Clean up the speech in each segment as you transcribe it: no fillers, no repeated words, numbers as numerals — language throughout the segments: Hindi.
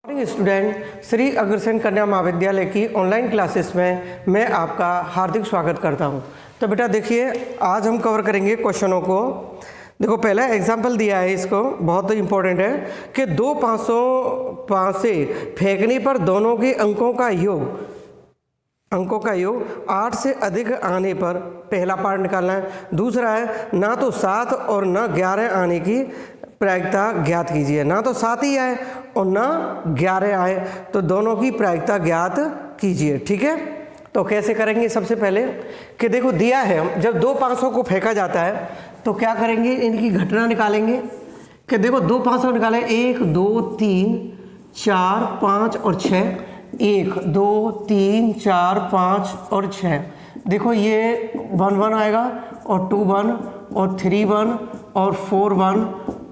मॉर्निंग स्टूडेंट, श्री अग्रसेन कन्या महाविद्यालय की ऑनलाइन क्लासेस में मैं आपका हार्दिक स्वागत करता हूं। तो बेटा देखिए, आज हम कवर करेंगे क्वेश्चनों को। देखो, पहला एग्जाम्पल दिया है, इसको बहुत इंपॉर्टेंट है कि दो पांसे फेंकने पर दोनों के अंकों का योग 8 से अधिक आने पर पहला पार्ट निकालना है। दूसरा है ना तो 7 और ना 11 आने की प्रायिकता ज्ञात कीजिए। ना तो 7 ही आए और ना 11 आए, तो दोनों की प्रायिकता ज्ञात कीजिए। ठीक है, तो कैसे करेंगे? सबसे पहले कि देखो दिया है, जब दो पांसों को फेंका जाता है तो क्या करेंगे, इनकी घटना निकालेंगे। कि देखो दो पांसों निकाले, 1 2 3 4 5 और 6। 1 2 3 4 5 और 6। देखो ये 1 1 आएगा और 2 1 और 3 1 और 4 1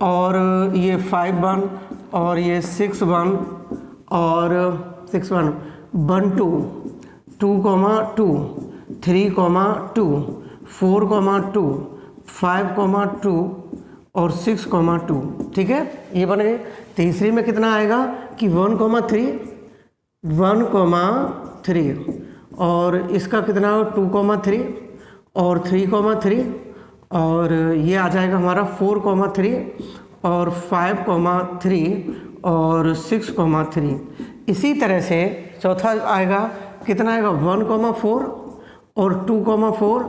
और ये 5 1 और ये 6 1 और 6 1 1 2 2 2 3 2 4 2 5 2 और 6 2। ठीक है, ये बन गए। तीसरी में कितना आएगा कि 1 3 और इसका कितना 2 3 और 3 3 और ये आ जाएगा हमारा 4 3 और 5 3 और 6 3। इसी तरह से चौथा आएगा, कितना आएगा 1 4 और 2 4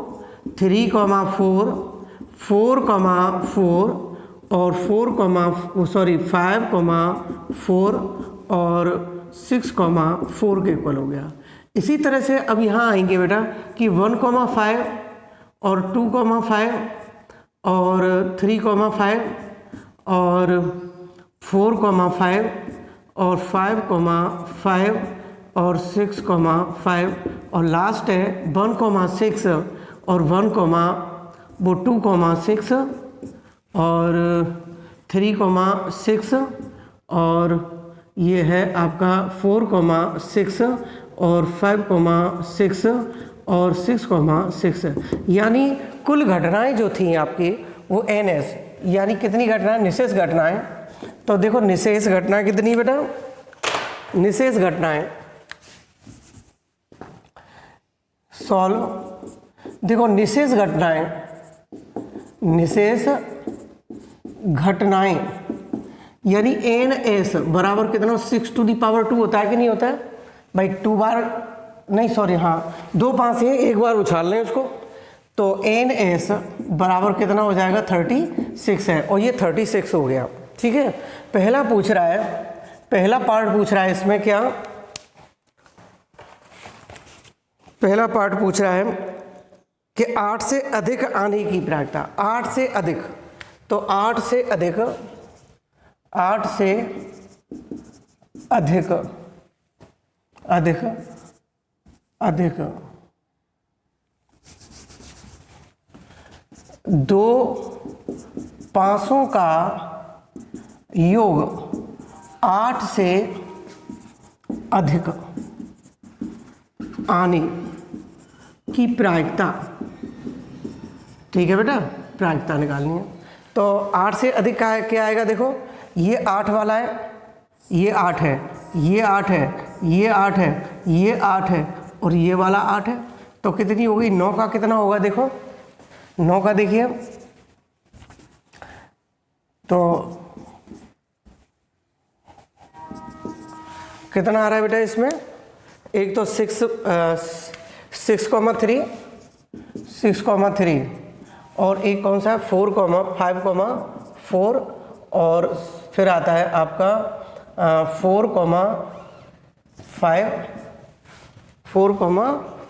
3 4 4 4 और 5 4 और 6 4 के इक्वल हो गया। इसी तरह से अब यहाँ आएंगे बेटा कि 1 5 और 2 5 और 3 5 और 4 5 और 5 5 और 6 5 और लास्ट है 1 6 और 1 वो 2 6 और 3 6 और ये है आपका 4 6 और 5 6 और 6 6। यानी कुल घटनाएं जो थी आपकी वो NS, यानी कितनी घटनाएं? निशेष घटनाएं। तो देखो निशेष घटना कितनी बेटा? निशेष घटनाएं सॉल्व। देखो निशेष घटनाएं यानी NS बराबर कितना 6 to the power 2 होता है कि नहीं होता है भाई? 2 बार नहीं, सॉरी, हाँ 2 5 है, एक बार उछाल लें उसको, तो NS बराबर कितना हो जाएगा 36 है, और ये 36 हो गया। ठीक है, पहला पूछ रहा है, पहला पार्ट पूछ रहा है इसमें क्या? पहला पार्ट पूछ रहा है कि 8 से अधिक आने की प्रायिकता। 8 से अधिक, तो 8 से अधिक दो पांसों का योग 8 से अधिक आने की प्रायिकता। ठीक है बेटा, प्रायिकता निकालनी है। तो 8 से अधिक का क्या आएगा? देखो ये 8 वाला है, ये 8 है, ये 8 है, ये 8 है, ये 8 है और ये वाला 8 है, तो कितनी होगी? 9 का कितना होगा? देखो 9 का देखिए, तो कितना आ रहा है बेटा इसमें? एक तो 6 3 और एक कौन सा है 4 5 4 और फिर आता है आपका 4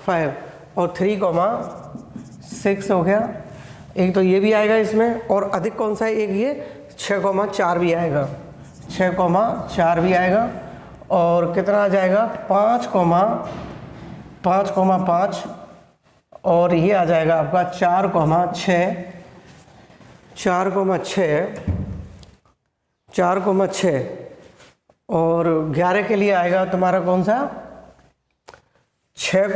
5 और 3 6 हो गया। एक तो ये भी आएगा इसमें, और अधिक कौन सा है? एक ये 6 4 भी आएगा, 6 4 भी आएगा, और कितना आ जाएगा 5 5 और ये आ जाएगा आपका 4 6 और 11 के लिए आएगा तुम्हारा कौन सा? 6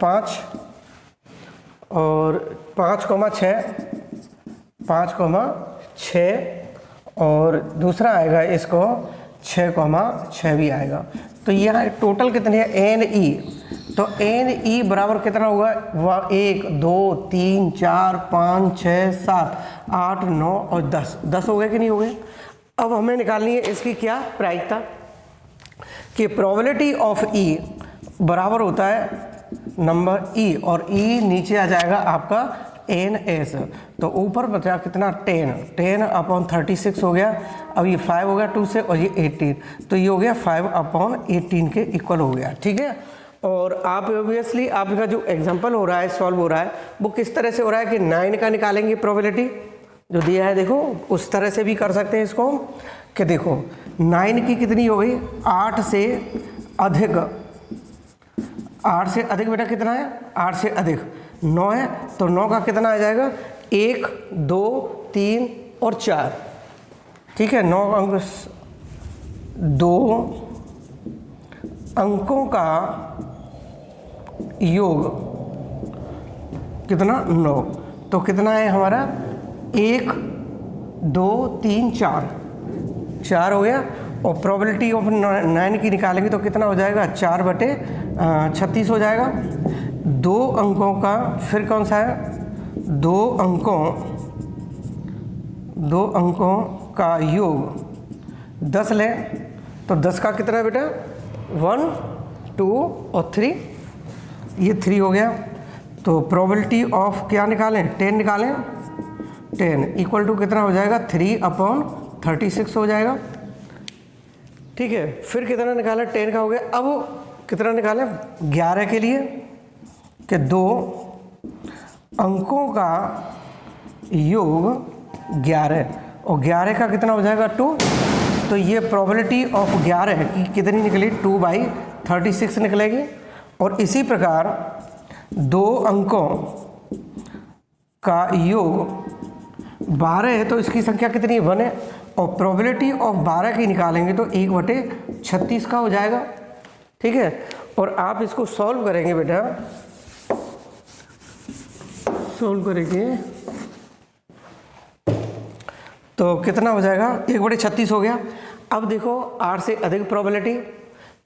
5 और 5 6 और दूसरा आएगा इसको 6,6 भी आएगा। तो यहाँ टोटल कितनी है एन ई, तो एन ई बराबर कितना होगा 1 2 3 4 5 6 7 8 9 और 10 हो गए कि नहीं हो गए। अब हमें निकालनी है इसकी क्या प्रायिकता कि प्रोबेबिलिटी ऑफ ई बराबर होता है नंबर ई, और ई नीचे आ जाएगा आपका एन एस। तो ऊपर बचा कितना 10/36 हो गया। अब ये 5 हो गया 2 से, और ये 18, तो ये हो गया 5/18 के इक्वल हो गया। ठीक है। और आप ऑब्वियसली आपका जो एग्जांपल हो रहा है, सॉल्व हो रहा है, वो किस तरह से हो रहा है कि 9 का निकालेंगे प्रोबेबिलिटी जो दिया है, देखो उस तरह से भी कर सकते हैं इसको कि देखो 9 की कितनी हो गई 8 से अधिक, 8 से अधिक बेटा कितना है 8 से अधिक 9 है, तो 9 का कितना आ जाएगा 1 2 3 और 4। ठीक है। 9 अंक 2 अंकों का योग कितना 9, तो कितना है हमारा 1 2 3 4 हो गया। और प्रोबेबिलिटी ऑफ 9 की निकालेंगे तो कितना हो जाएगा 4/36 हो जाएगा। 2 अंकों का फिर कौन सा है 2 अंकों का योग 10 लें तो 10 का कितना है बेटा 1 2 और 3, ये 3 हो गया। तो प्रोबेबिलिटी ऑफ क्या निकालें 10 निकालें, 10 इक्वल टू कितना हो जाएगा 3/36 हो जाएगा। ठीक है। फिर कितना निकाला 10 का हो गया। अब कितना निकालें 11 के लिए कि 2 अंकों का योग 11, और 11 का कितना हो जाएगा 2, तो ये प्रोबेबिलिटी ऑफ 11 की कितनी निकली 2/36 निकलेगी। और इसी प्रकार 2 अंकों का योग 12 है, तो इसकी संख्या कितनी 1 है, और प्रोबेबिलिटी ऑफ 12 की निकालेंगे तो 1/36 का हो जाएगा। ठीक है। और आप इसको सॉल्व करेंगे बेटा, सॉल्व करेंगे तो कितना हो जाएगा 1/36 हो गया। अब देखो 8 से अधिक प्रोबेबिलिटी,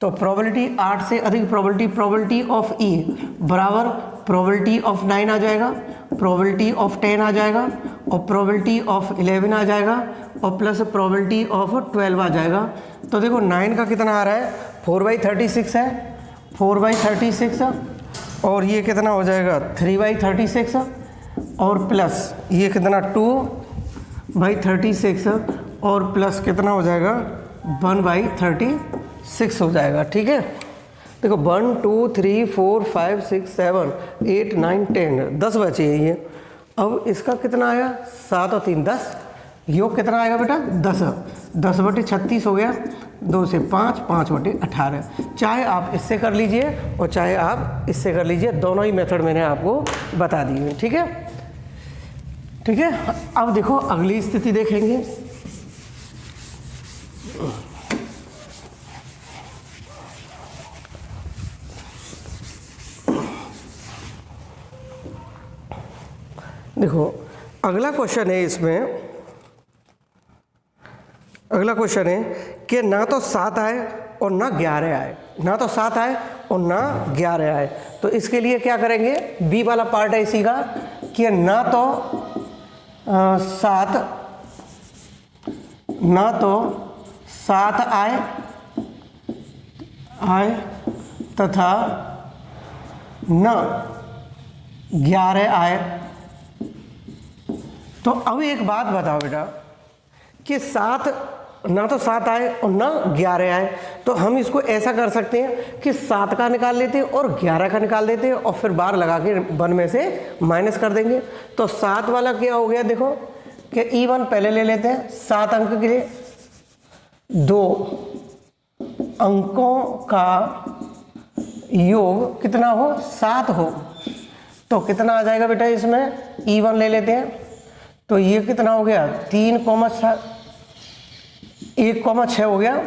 तो प्रोबेबिलिटी 8 से अधिक प्रोबेबिलिटी ऑफ ई बराबर प्रोबेबिलिटी ऑफ 9 आ जाएगा, प्रोबेबिलिटी ऑफ 10 आ जाएगा, और प्रोबेबिलिटी ऑफ 11 आ जाएगा, और प्लस प्रोबेबिलिटी ऑफ 12 आ जाएगा। तो देखो 9 का कितना आ रहा है 4/36 है, 4/36, और ये कितना हो जाएगा 3/36, और प्लस ये कितना 2/36, और प्लस कितना हो जाएगा 1/36 हो जाएगा। ठीक है। देखो 1 2 3 4 5 6 7 8 9 10 बचे हैं ये। अब इसका कितना आया 7 और 3 10, योग कितना आएगा बेटा 10/36 हो गया। 2 से 5 5/18। चाहे आप इससे कर लीजिए और चाहे आप इससे कर लीजिए, दोनों ही मेथड मैंने आपको बता दी है। ठीक है। ठीक है। अब देखो अगली स्थिति देखेंगे। देखो अगला क्वेश्चन है, इसमें अगला क्वेश्चन है कि ना तो 7 आए और ना 11 आए, ना तो 7 आए और ना 11 आए। तो इसके लिए क्या करेंगे, बी वाला पार्ट है इसी का कि ना तो 7 आए तथा न 11 आए। तो अब एक बात बताओ बेटा कि 7 ना तो 7 आए और ना 11 आए, तो हम इसको ऐसा कर सकते हैं कि 7 का निकाल लेते हैं और 11 का निकाल देते हैं, और फिर बार लगा के 1 में से माइनस कर देंगे। तो 7 वाला क्या हो गया, देखो कि E1 पहले ले लेते हैं। 7 अंक के लिए 2 अंकों का योग कितना हो 7 हो, तो कितना आ जाएगा बेटा इसमें, E1 ले लेते हैं। तो ये कितना हो गया 1,6 हो गया,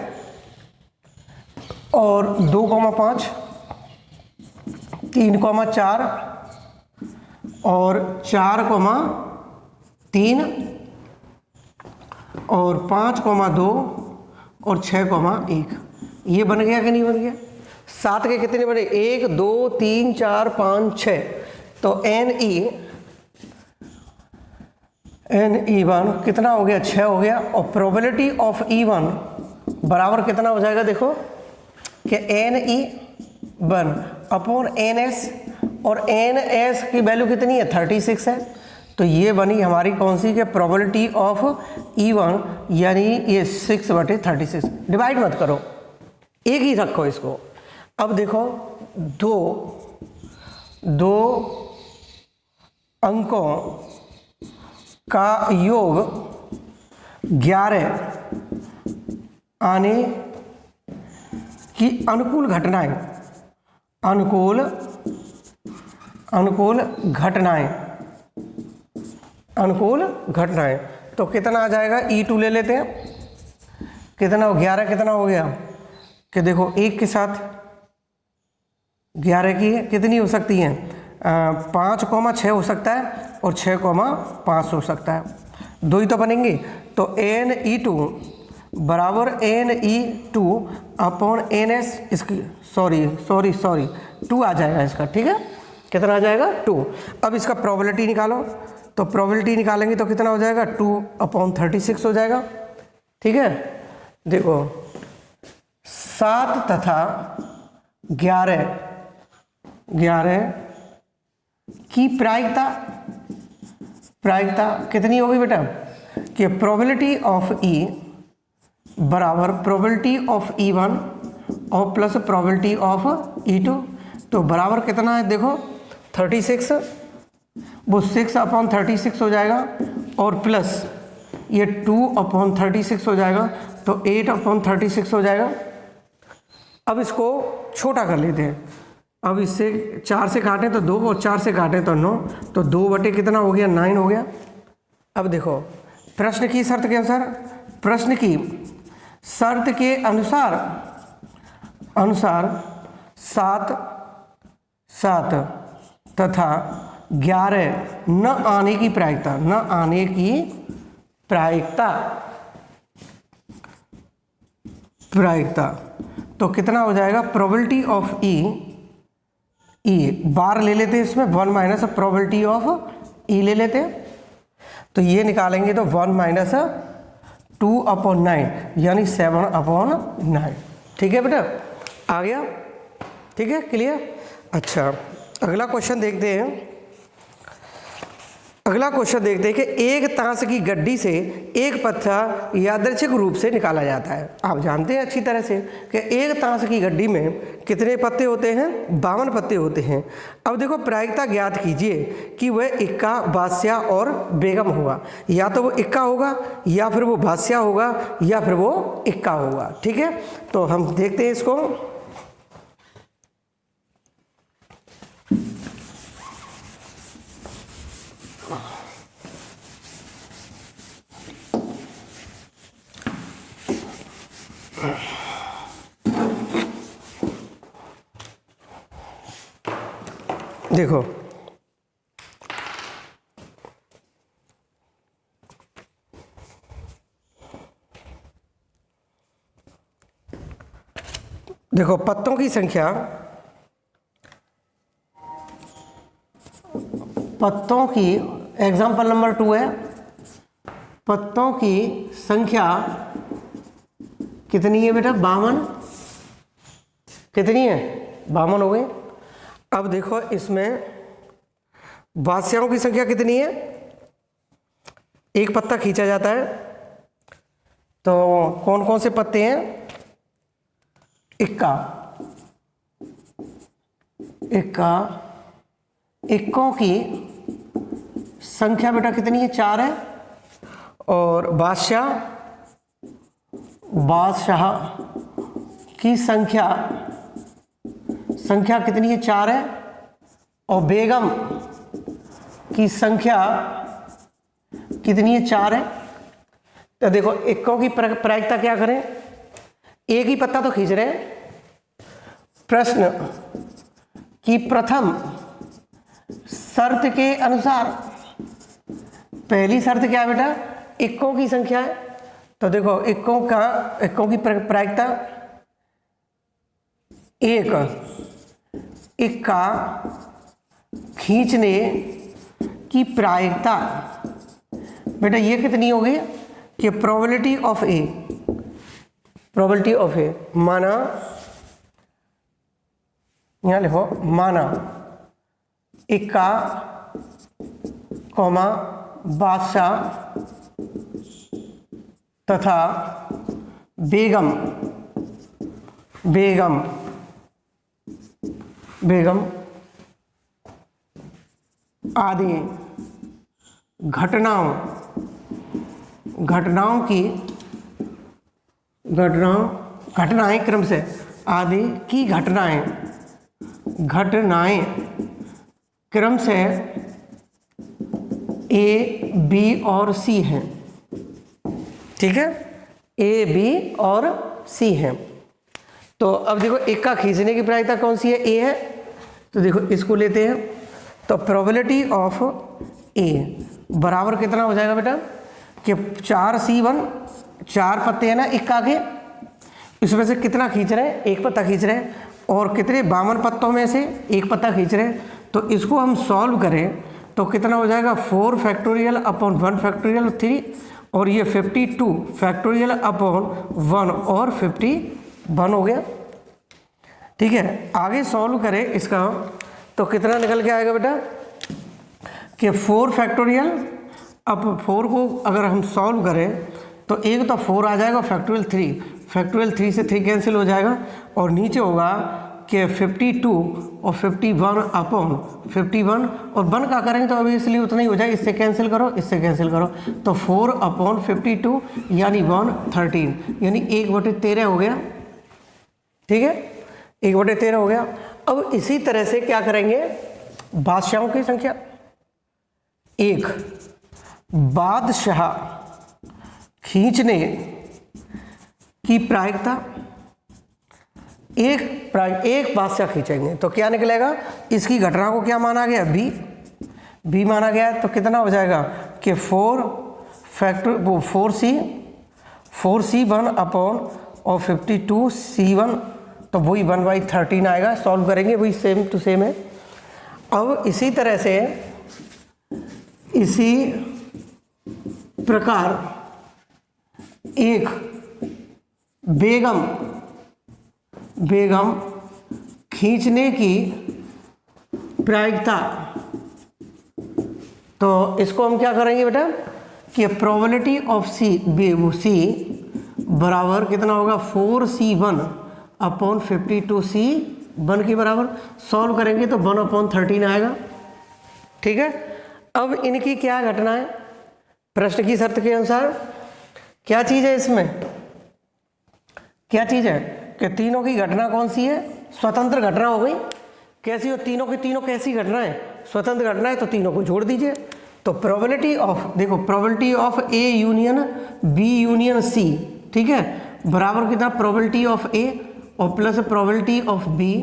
और 2,5 3,4 और 4,3 और 5,2 और 6,1। ये बन गया कि नहीं बन गया? 7 के कितने बने? 1 2 3 4 5 6। तो NE1 कितना हो गया? 6 हो गया। और प्रोबेबिलिटी ऑफ E1 बराबर कितना हो जाएगा? देखो कि NE1 अपॉन NS, और NS की वैल्यू कितनी है? 36 है। तो ये बनी हमारी कौन सी? के प्रोबेबिलिटी ऑफ E1, यानी ये 6/36। डिवाइड मत करो, एक ही रखो इसको। अब देखो दो अंकों का योग 11 आने की अनुकूल घटनाएं, अनुकूल घटनाएं। तो कितना आ जाएगा? E2 ले लेते हैं। कितना हो? 11 कितना हो गया? कि देखो 1 के साथ 11 की कितनी हो सकती हैं? 5,6 हो सकता है, और 6,5 हो सकता है। 2 ही तो बनेंगे। तो NE2 बराबर NE2 अपॉन NS, इसकी सॉरी 2 आ जाएगा इसका। ठीक है, कितना आ जाएगा? 2। अब इसका प्रोबेबिलिटी निकालो। तो प्रोबेबिलिटी निकालेंगे तो कितना हो जाएगा? 2/36 हो जाएगा। ठीक है, देखो 7 तथा 11 की प्रायिकता कितनी होगी बेटा? कि प्रोबेबिलिटी ऑफ E बराबर प्रोबेबिलिटी ऑफ E1 और प्लस प्रोबेबिलिटी ऑफ E2। तो बराबर कितना है? देखो 36, वो 6/36 हो जाएगा, और प्लस ये 2/36 हो जाएगा, तो 8/36 हो जाएगा। अब इसको छोटा कर लेते हैं। अब इससे 4 से काटें तो 2, और 4 से काटें तो 9, तो 2 कितना हो गया? 9 हो गया। अब देखो प्रश्न की शर्त के अनुसार, प्रश्न की शर्त के अनुसार 7 तथा 11 न आने की प्रायिकता तो कितना हो जाएगा? प्रोबेबिलिटी ऑफ E बार ले लेते हैं इसमें, 1 माइनस प्रोबेबिलिटी ऑफ E ले लेते हैं। तो ये निकालेंगे तो 1 - 2/9, यानी 7/9। ठीक है बेटा, आ गया? ठीक है, क्लियर? अच्छा, अगला क्वेश्चन देखते हैं। अगला क्वेश्चन देखते हैं कि एक ताश की गड्डी से एक पत्ता यादृच्छिक रूप से निकाला जाता है। आप जानते हैं अच्छी तरह से कि एक ताश की गड्डी में कितने पत्ते होते हैं? 52 पत्ते होते हैं। अब देखो प्रायिकता ज्ञात कीजिए कि वह इक्का, बादशाह और बेगम होगा। या तो वो इक्का होगा, या फिर वो बादशाह होगा, या फिर वो इक्का होगा। ठीक है, तो हम देखते हैं इसको। देखो पत्तों की संख्या, पत्तों की एग्जाम्पल नंबर 2 है। पत्तों की संख्या कितनी है बेटा? 52। कितनी है? 52 हो गए। अब देखो इसमें बादशाहों की संख्या कितनी है? एक पत्ता खींचा जाता है, तो कौन कौन से पत्ते हैं? इक्का। इक्कों की संख्या बेटा कितनी है? 4 है। और बादशाह की संख्या कितनी है? 4 है। और बेगम की संख्या कितनी है? 4 है। तो देखो इक्कों की प्रायिकता क्या करें? एक ही पत्ता तो खींच रहे हैं। प्रश्न की प्रथम शर्त के अनुसार, पहली शर्त क्या है बेटा? इक्कों की संख्या है, तो देखो इक्कों की प्रायिकता, एक इक्का खींचने की प्रायिकता बेटा ये कितनी होगी कि प्रोबेबिलिटी ऑफ ए माना, यहाँ लिखो माना इक्का कौमा बादशाह तथा बेगम आदि घटनाएं क्रम से, आदि की घटनाएं क्रम से ए बी और सी हैं, ठीक है, ए बी और सी हैं। तो अब देखो इक्का खींचने की प्रायिकता कौन सी है, ए है, तो देखो इसको लेते हैं, तो प्रोबेबिलिटी ऑफ ए बराबर कितना हो जाएगा बेटा कि 4C1, 4 पत्ते हैं ना इक्का के, इसमें से कितना खींच रहे हैं, एक पत्ता खींच रहे हैं, और कितने 52 पत्तों में से एक पत्ता खींच रहे हैं, तो इसको हम सॉल्व करें तो कितना हो जाएगा 4 फैक्टोरियल अपॉन 1 फैक्टोरियल 3, और ये 52 फैक्टोरियल अपॉन 1 और 51 हो गया, ठीक है। आगे सॉल्व करें इसका तो कितना निकल के आएगा बेटा कि 4 फैक्टोरियल, अब 4 को अगर हम सॉल्व करें तो एक तो 4 आ जाएगा, फैक्टोरियल 3 से 3 कैंसिल हो जाएगा, और नीचे होगा कि 52 और 51 अपॉन 51, और 1 का करेंगे तो अभी इसलिए उतना ही हो जाए, इससे कैंसिल करो, इससे कैंसिल करो, तो 4 अपॉन 52 यानी 113, यानी 1/13 हो गया, ठीक है, 1/13 हो गया। अब इसी तरह से क्या करेंगे, बादशाहों की संख्या, एक बादशाह खींचने की प्रायिकता, एक बादशाह खींचेंगे तो क्या निकलेगा, इसकी घटना को क्या माना गया, बी माना गया है, तो कितना हो जाएगा कि 4C1 अपॉन और 52C1, तो वही 1/13 आएगा, सॉल्व करेंगे वही सेम टू सेम है। अब इसी तरह से इसी प्रकार एक बेगम खींचने की प्रायिकता, तो इसको हम क्या करेंगे बेटा कि प्रोबेबिलिटी ऑफ सी बराबर कितना होगा 4C1 अपॉन 52C1 के बराबर, सॉल्व करेंगे तो 1/13 आएगा, ठीक है। अब इनकी क्या घटना है, प्रश्न की शर्त के अनुसार क्या चीज़ है, इसमें क्या चीज़ है कि तीनों की घटना कौन सी है, स्वतंत्र घटना हो गई, कैसी हो, तीनों की तीनों कैसी घटना है, स्वतंत्र घटना है, तो तीनों को जोड़ दीजिए, तो प्रोबेबिलिटी ऑफ, देखो probability of A union B union C, ठीक है, बराबर कितना प्रोबेबिलिटी ऑफ ए और प्लस प्रोबेबिलिटी ऑफ बी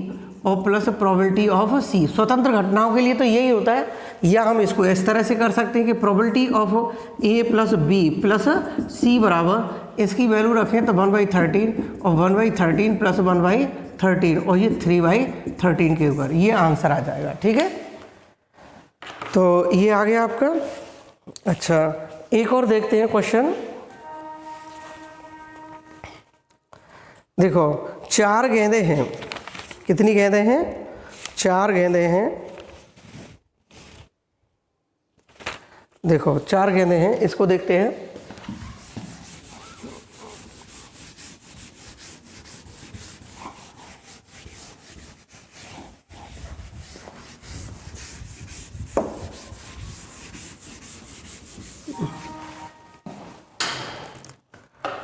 और प्लस प्रोबेबिलिटी ऑफ सी। स्वतंत्र घटनाओं के लिए तो यही होता है, या हम इसको इस तरह से कर सकते हैं कि probability of a plus b plus c बराबर इसकी वैल्यू रखें तो 1/13 और 1/13 प्लस 1/13 और ये 3/13 के ऊपर ये आंसर आ जाएगा, ठीक है। तो ये आ गया आपका। अच्छा, एक और देखते हैं क्वेश्चन। देखो 4 गेंदें हैं, कितनी गेंदें हैं, 4 गेंदें हैं, देखो 4 गेंदें हैं, इसको देखते हैं।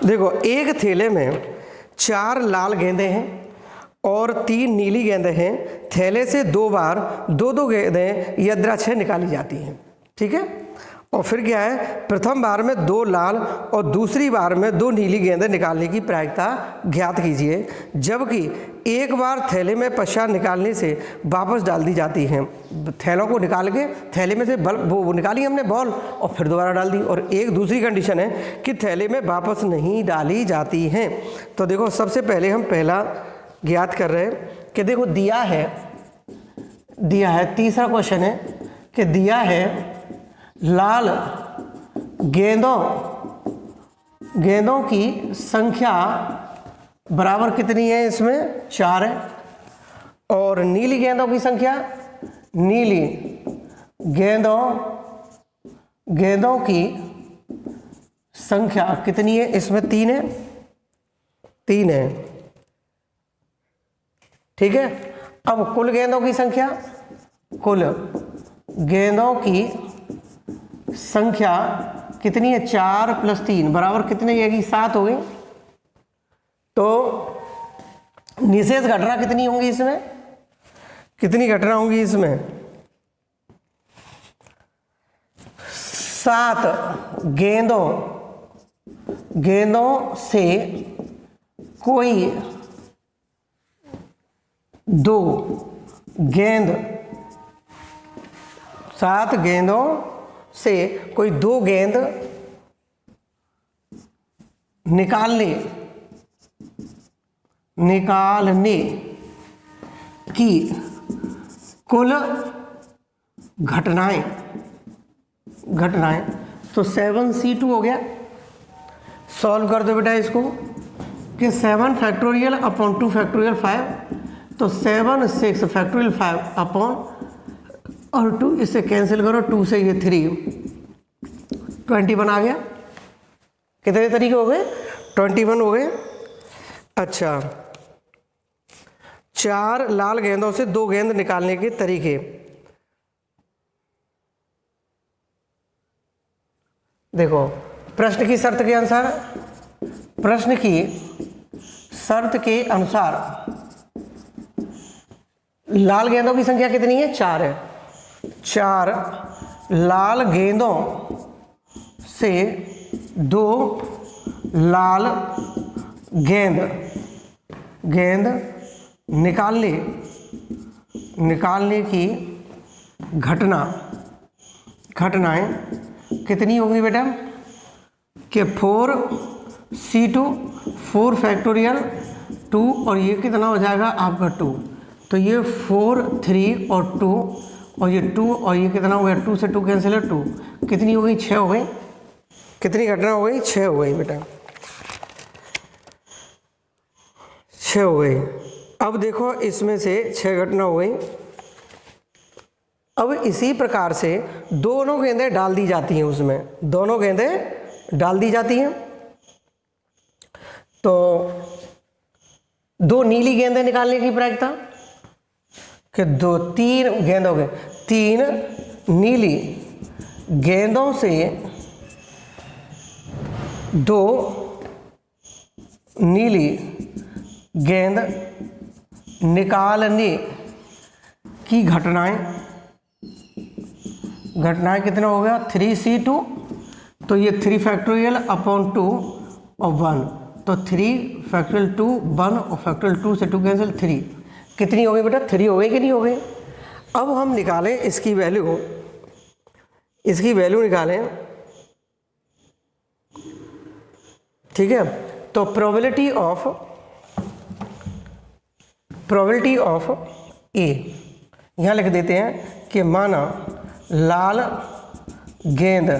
देखो एक थैले में 4 लाल गेंदें हैं और 3 नीली गेंदें हैं। थैले से 2 बार 2-2 गेंदें यद्राक्षय निकाली जाती हैं, ठीक है। और फिर क्या है, प्रथम बार में 2 लाल और दूसरी बार में 2 नीली गेंदें निकालने की प्रायिकता ज्ञात कीजिए, जबकि एक बार थैले में पश्चात निकालने से वापस डाल दी जाती हैं। थैलों को निकाल के थैले में से वो निकाली हमने बॉल और फिर दोबारा डाल दी। और एक दूसरी कंडीशन है कि थैले में वापस नहीं डाली जाती हैं। तो देखो सबसे पहले हम पहला ज्ञात कर रहे हैं कि देखो दिया है, तीसरा क्वेश्चन है कि दिया है लाल गेंदों की संख्या बराबर कितनी है, इसमें 4 है। और नीली गेंदों की संख्या, नीली गेंदों की संख्या कितनी है, इसमें 3 है, 3 है। ठीक है। अब कुल गेंदों की संख्या, कुल गेंदों की संख्या कितनी है, 4 + 3 बराबर कितनी है, 7 हो गई। तो निशेष घटना कितनी होंगी इसमें, कितनी घटना होंगी इसमें, 7 गेंदों से कोई 2 गेंद, 7 गेंदों से कोई 2 गेंद निकालने की कुल घटनाएं, तो 7c2 हो गया। सॉल्व कर दो बेटा इसको कि 7 फैक्टोरियल अपॉन 2 फैक्टोरियल 5, तो 7 6 फैक्टोरियल 5 अपॉन और 2 इससे कैंसिल करो, 2 से ये 3 21 आ गया। कितने तरीके हो गए, 21 हो गए। अच्छा, 4 लाल गेंदों से 2 गेंद निकालने के तरीके। देखो प्रश्न की शर्त के अनुसार, प्रश्न की शर्त के अनुसार लाल गेंदों की संख्या कितनी है, 4 है। 4 लाल गेंदों से 2 लाल गेंद निकालने की घटनाएं कितनी होंगी बेटा कि 4c2 4 फैक्टोरियल 2 और ये कितना हो जाएगा आपका 2, तो ये 4 3 और 2 और ये 2 और ये कितना हो गया, 2 से 2 कैंसिल है 2, कितनी हो गई, 6 हो गई। कितनी घटना हो गई, 6 हो गई बेटा, 6 हो गई। अब देखो इसमें से 6 घटना हो गई। अब इसी प्रकार से दोनों गेंदें डाल दी जाती हैं, उसमें दोनों गेंदें डाल दी जाती हैं। तो 2 नीली गेंदें निकालने की प्रायिकता कि 3 गेंदों के 3 नीली गेंदों से 2 नीली गेंद निकालने की घटनाएं कितना हो गया, 3c2, तो ये 3 फैक्टोरियल अपॉन 2 और 1, तो 3 फैक्टोरियल 2 1 और फैक्टोरियल 2 से 2 कैंसिल 3, कितनी हो गई बेटा, 3 हो गई कि नहीं हो गई। अब हम निकालें इसकी वैल्यू, निकालें, ठीक है। तो प्रोबेबिलिटी ऑफ ए यहाँ लिख देते हैं कि माना लाल गेंद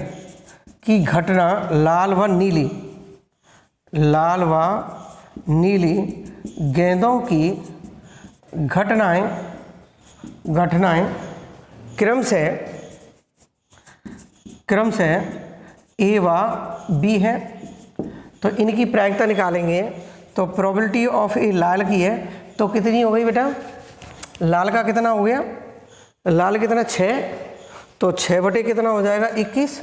की घटना, लाल व नीली गेंदों की घटनाएं क्रमशः ए व बी है। तो इनकी प्रायिकता निकालेंगे, तो प्रोबेबिलिटी ऑफ ए लाल की है, तो कितनी हो गई बेटा, लाल का कितना हो गया, लाल कितना 6, तो 6 बटे कितना हो जाएगा 21,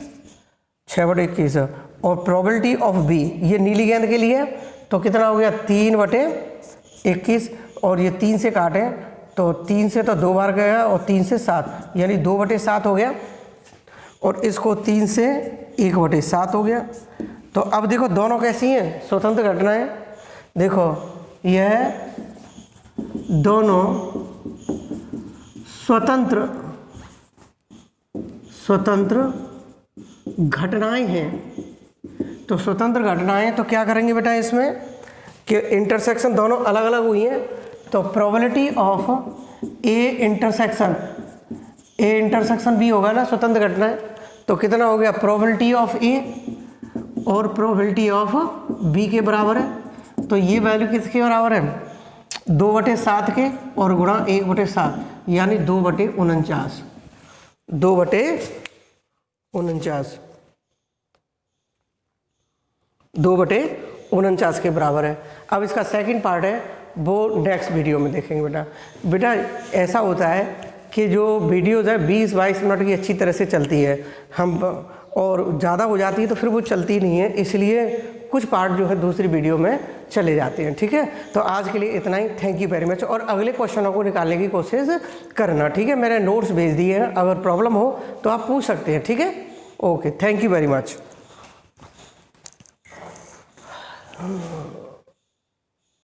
6 बटे 21। और प्रोबेबिलिटी ऑफ बी ये नीली गेंद के लिए, तो कितना हो गया 3 बटे 21, और ये 3 से काटें तो 3 से तो 2 बार गया और 3 से 7, यानी 2 बटे 7 हो गया। और इसको 3 से 1/7 हो गया। तो अब देखो दोनों कैसी हैं, स्वतंत्र घटनाएं। देखो यह दोनों स्वतंत्र घटनाएं हैं। तो स्वतंत्र घटनाएं तो क्या करेंगे बेटा इसमें कि इंटरसेक्शन दोनों अलग अलग हुई हैं, तो probability of A intersection B होगा ना स्वतंत्र घटनाएं। तो कितना हो गया, प्रोबेबिलिटी ऑफ ए और प्रोबेबिलिटी ऑफ बी के बराबर है। तो ये वैल्यू किसके बराबर है, 2/7 के और गुणा 1/7 यानी 2/49 2/49 के बराबर है। अब इसका सेकंड पार्ट है वो नेक्स्ट वीडियो में देखेंगे बेटा ऐसा होता है कि जो वीडियोज़ है 20-22 मिनट की अच्छी तरह से चलती है, हम और ज़्यादा हो जाती है तो फिर वो चलती नहीं है, इसलिए कुछ पार्ट जो है दूसरी वीडियो में चले जाते हैं। ठीक है, तो आज के लिए इतना ही। Thank you very much. और अगले क्वेश्चनों को निकालने की कोशिश करना। ठीक है, मैंने नोट्स भेज दिए हैं, अगर प्रॉब्लम हो तो आप पूछ सकते हैं। ठीक है, okay, thank you very much.